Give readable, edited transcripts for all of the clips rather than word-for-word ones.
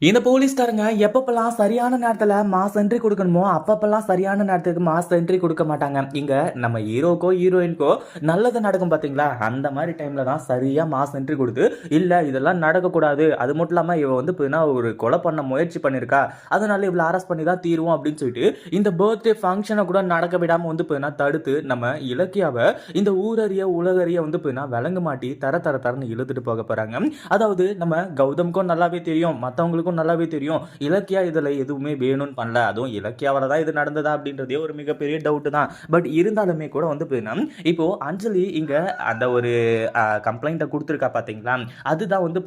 இந்த போலீஸ்காரங்க எப்பப்பெல்லாம் சரியான நேரத்துல மாஸ் என்ட்ரி கொடுக்கணுமோ அப்பப்பெல்லாம் சரியான நேரத்துக்கு மாஸ் என்ட்ரி கொடுக்க மாட்டாங்க. இங்க நம்ம ஹீரோக்கோ ஹீரோயின்கோ நல்லது நடக்கும் பாத்தீங்களா, அந்த மாதிரி டைம்ல தான் சரியா மாஸ் என்ட்ரி கொடுத்து இல்ல இதெல்லாம் நடக்கக்கூடாது, அது மட்டும் இல்லாம இவ வந்து ஒரு கொலை பண்ண முயற்சி பண்ணிருக்கா, அதனால இவ்வளவு அரெஸ்ட் பண்ணி தான் தீருவோம் அப்படின்னு சொல்லிட்டு இந்த பர்த்டே ஃபங்க்ஷனை கூட நடக்க விடாம வந்து தடுத்து நம்ம இலக்கியாவை இந்த ஊரறிய உலகறிய வந்து விலங்கு மாட்டி தர தர தரன்னு இழுத்துட்டு போக போறாங்க. அதாவது நம்ம கௌதம்க்கும் நல்லாவே தெரியும், மற்றவங்களுக்கும் நல்லாவே தெரியும் இலக்கியா இதுல எதுவுமே வேணும்னு பண்ணல, அதுவும் இலக்கியாவால தான் இது நடந்ததா அப்படின்றதே ஒரு மிகப்பெரிய டவுட் தான். பட் இருந்தாலுமே கூட வந்து இப்போ அஞ்சலி இங்க அந்த ஒரு கம்ப்ளைண்ட்டை கொடுத்துருக்கா பாத்தீங்களா, அதுதான் வந்து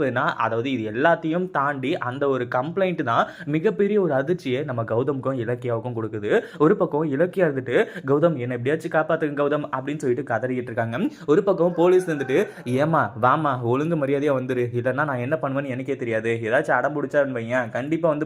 அதாவது இது எல்லாத்தையும் தாண்டி அந்த ஒரு கம்ப்ளைண்ட் தான் மிகப்பெரிய ஒரு அதிர்ச்சியை நம்ம கௌதம்க்கும் இலக்கியாவுக்கும் கொடுக்குது. ஒரு பக்கம் இலக்கியா இருந்துட்டு கௌதம் என்ன எப்படியாச்சும் காப்பாத்துங்க கௌதம் அப்படின்னு சொல்லிட்டு கதறிக்கிட்டு இருக்காங்க. ஒரு பக்கம் போலீஸ் இருந்துட்டு ஏமா வாமா ஒழுங்கு மரியாதையா வந்துரு, இல்லைன்னா நான் என்ன பண்ணுவேன்னு எனக்கே தெரியாது, ஏதாச்சும் அடம் பிடிச்சா வையன் கண்டிப்பா வந்து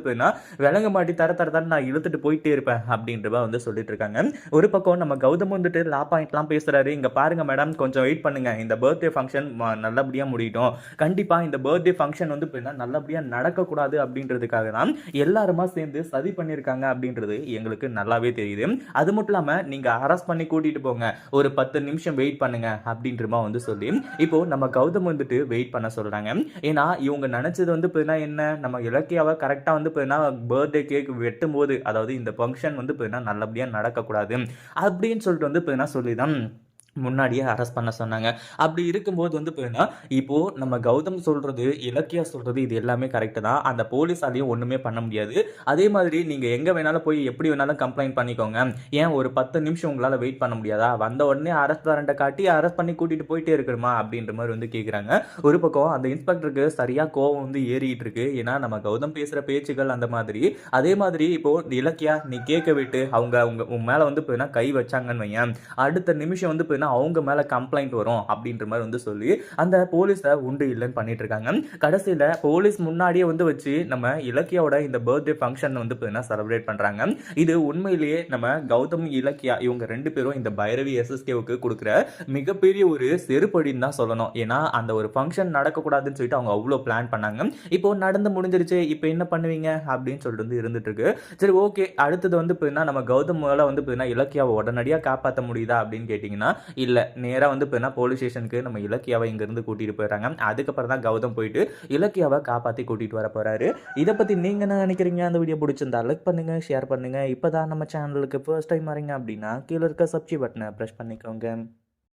விலங்க மாட்டி தர தர தர நான் இழுத்துட்டு போயிட்டே இருப்பேன் அப்படின்றவ வந்து சொல்லிட்டு இருக்காங்க. ஒரு பக்கம் நம்ம கௌதம் வந்துட்டு லா பாயிண்ட்லாம் பேசுறாரு. இங்க பாருங்க மேடம், கொஞ்சம் வெயிட் பண்ணுங்க, இந்த பர்த்டே ஃபங்க்ஷன் நல்லபடியா முடியட்டும், கண்டிப்பா இந்த பர்த்டே ஃபங்க்ஷன் வந்து நல்லபடியா நடக்கக்கூடாது அப்படின்றதுக்காக தான் எல்லாருமா சேர்ந்து சதி பண்ணியிருக்காங்க அப்படின்றது எங்களுக்கு நல்லாவே தெரியுது. அது மட்டும் இல்லாம நீங்க அரெஸ்ட் பண்ணி கூட்டிட்டு போங்க, ஒரு 10 நிமிஷம் வெயிட் பண்ணுங்க அப்படின்றமா வந்து சொல்லி இப்போ நம்ம கௌதம் வந்துட்டு வெயிட் பண்ண சொல்றாங்க. ஏன்னா இவங்க நினைச்சது வந்து என்ன, நம்ம இலக்கியாவை கரெக்டாக வந்து பர்த்டே கேக் வெட்டும் போது, அதாவது இந்த ஃபங்க்ஷன் வந்து நல்லபடியாக நடக்கக்கூடாது அப்படின்னு சொல்லிட்டு வந்து சொல்லி தான் முன்னாடியே அரெஸ்ட் பண்ண சொன்னாங்க. அப்படி இருக்கும்போது வந்து இப்போ நம்ம கௌதம் சொல்றது இலக்கியா சொல்றது இது எல்லாமே கரெக்டு தான், அந்த போலீஸாலையும் ஒன்றுமே பண்ண முடியாது. அதே மாதிரி நீங்கள் எங்கே வேணாலும் போய் எப்படி வேணாலும் கம்ப்ளைண்ட் பண்ணிக்கோங்க, ஏன் ஒரு 10 நிமிஷம் உங்களால் வெயிட் பண்ண முடியாதா, வந்த உடனே அரெஸ்ட் வாரண்ட்டை காட்டி அரெஸ்ட் பண்ணி கூட்டிகிட்டு போயிட்டே இருக்கணுமா அப்படின்ற மாதிரி வந்து கேட்குறாங்க. ஒரு பக்கம் அந்த இன்ஸ்பெக்டருக்கு சரியாக கோவம் வந்து ஏறிட்டு இருக்கு. ஏன்னா நம்ம கௌதம் பேசுகிற பேச்சுகள் அந்த மாதிரி. அதே மாதிரி இப்போ இலக்கியா நீ கேட்க விட்டு அவங்க உங்க மேலே வந்து கை வச்சாங்கன்னு வையன், அடுத்த நிமிஷம் வந்து அவங்க மேல கம்ப்ளைண்ட் வரும் அப்படின்ற மாதிரி வந்து சொல்லி அந்த போலீஸை உண்டு இல்லைன்னு பண்ணிட்டு இருக்காங்க. கடைசியில போலீஸ் முன்னாடியே வந்து வச்சு நம்ம இலக்கியாவோட இந்த பர்த்டே ஃபங்க்ஷன் வந்து செலிப்ரேட் பண்றாங்க. இது உண்மையிலேயே நம்ம கௌதம் இலக்கியா இவங்க 2 பேரும் இந்த பைரவி எஸ்எஸ்கேவுக்கு கொடுக்குற மிகப்பெரிய ஒரு செருப்படின்னு தான் சொல்லணும். ஏன்னா அந்த ஒரு ஃபங்க்ஷன் நடக்கக்கூடாதுன்னு சொல்லிட்டு அவங்க அவ்வளோ பிளான் பண்ணாங்க. இப்போ நடந்து முடிஞ்சிருச்சு, இப்போ என்ன பண்ணுவீங்க அப்படின்னு சொல்லிட்டு வந்து இருந்துட்டு இருக்கு. சரி ஓகே, அடுத்தது வந்து நம்ம கௌதம் மேல வந்து இலக்கியாவை உடனடியாக காப்பாற்ற முடியுதா அப்படின்னு கேட்டிங்கன்னா இல்ல, நேரா வந்து போலீஸ் ஸ்டேஷனுக்கு நம்ம இலக்கியாவை இங்க இருந்து கூட்டிட்டு போயிடுறாங்க. அதுக்கப்புறம் தான் கௌதம் போயிட்டு இலக்கியாவை காப்பாத்தி கூட்டிட்டு வர போறாரு. இதை பத்தி நீங்க என்ன நினைக்கிறீங்க? அந்த வீடியோ பிடிச்சிருந்தா லைக் பண்ணுங்க, ஷேர் பண்ணுங்க. இப்பதான் நம்ம சேனலுக்கு ஃபர்ஸ்ட் டைம் வரீங்க அப்படின்னா கீழே இருக்க சப்ஸ்கிரைப் பட்டனை பிரஸ் பண்ணிக்கோங்க.